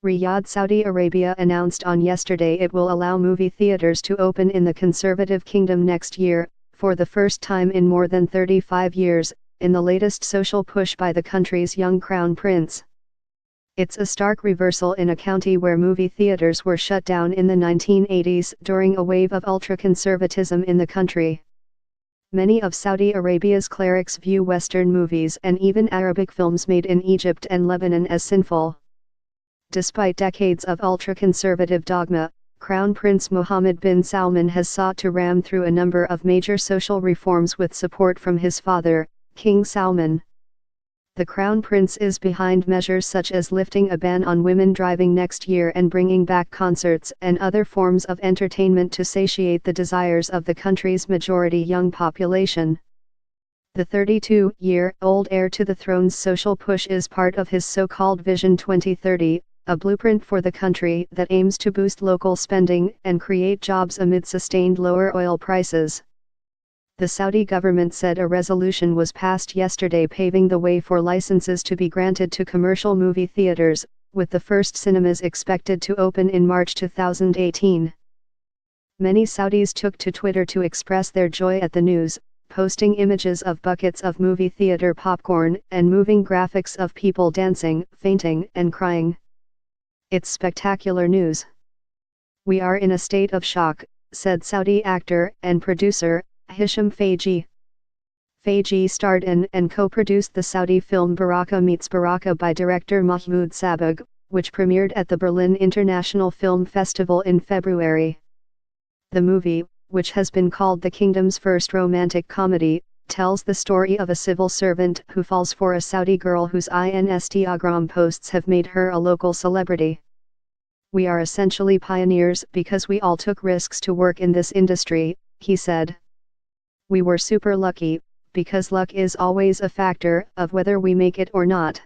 Riyadh, Saudi Arabia announced on yesterday it will allow movie theaters to open in the Conservative Kingdom next year, for the first time in more than 35 years, in the latest social push by the country's young crown prince. It's a stark reversal in a county where movie theaters were shut down in the 1980s during a wave of ultra-conservatism in the country. Many of Saudi Arabia's clerics view Western movies and even Arabic films made in Egypt and Lebanon as sinful. Despite decades of ultra-conservative dogma, Crown Prince Mohammed bin Salman has sought to ram through a number of major social reforms with support from his father, King Salman. The Crown Prince is behind measures such as lifting a ban on women driving next year and bringing back concerts and other forms of entertainment to satiate the desires of the country's majority young population. The 32-year-old heir to the throne's social push is part of his so-called Vision 2030, a blueprint for the country that aims to boost local spending and create jobs amid sustained lower oil prices. The Saudi government said a resolution was passed yesterday paving the way for licenses to be granted to commercial movie theaters, with the first cinemas expected to open in March 2018. Many Saudis took to Twitter to express their joy at the news, posting images of buckets of movie theater popcorn and moving graphics of people dancing, fainting, and crying. It's spectacular news. We are in a state of shock, said Saudi actor and producer, Hisham Fayji. Fayji starred in and co-produced the Saudi film Baraka Meets Baraka by director Mahmoud Sabag, which premiered at the Berlin International Film Festival in February. The movie, which has been called the kingdom's first romantic comedy, tells the story of a civil servant who falls for a Saudi girl whose Instagram posts have made her a local celebrity. We are essentially pioneers because we all took risks to work in this industry, he said. We were super lucky, because luck is always a factor of whether we make it or not.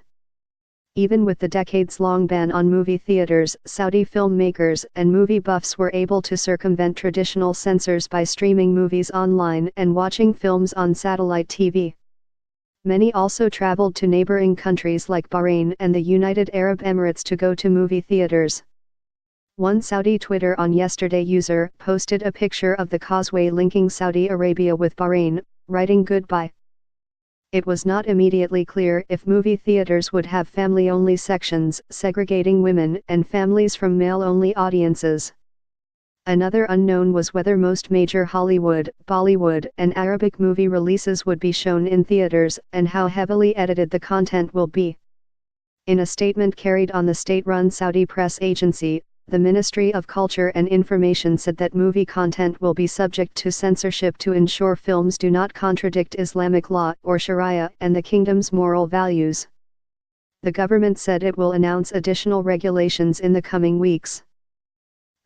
Even with the decades-long ban on movie theaters, Saudi filmmakers and movie buffs were able to circumvent traditional censors by streaming movies online and watching films on satellite TV. Many also traveled to neighboring countries like Bahrain and the United Arab Emirates to go to movie theaters. One Saudi Twitter on yesterday user posted a picture of the causeway linking Saudi Arabia with Bahrain, writing goodbye. It was not immediately clear if movie theaters would have family-only sections, segregating women and families from male-only audiences. Another unknown was whether most major Hollywood, Bollywood, and Arabic movie releases would be shown in theaters, and how heavily edited the content will be. In a statement carried on the state-run Saudi press agency, the Ministry of Culture and Information said that movie content will be subject to censorship to ensure films do not contradict Islamic law or Sharia and the kingdom's moral values. The government said it will announce additional regulations in the coming weeks.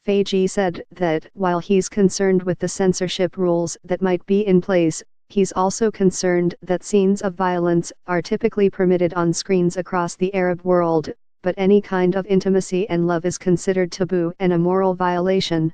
Fayji said that while he's concerned with the censorship rules that might be in place, he's also concerned that scenes of violence are typically permitted on screens across the Arab world, but any kind of intimacy and love is considered taboo and a moral violation.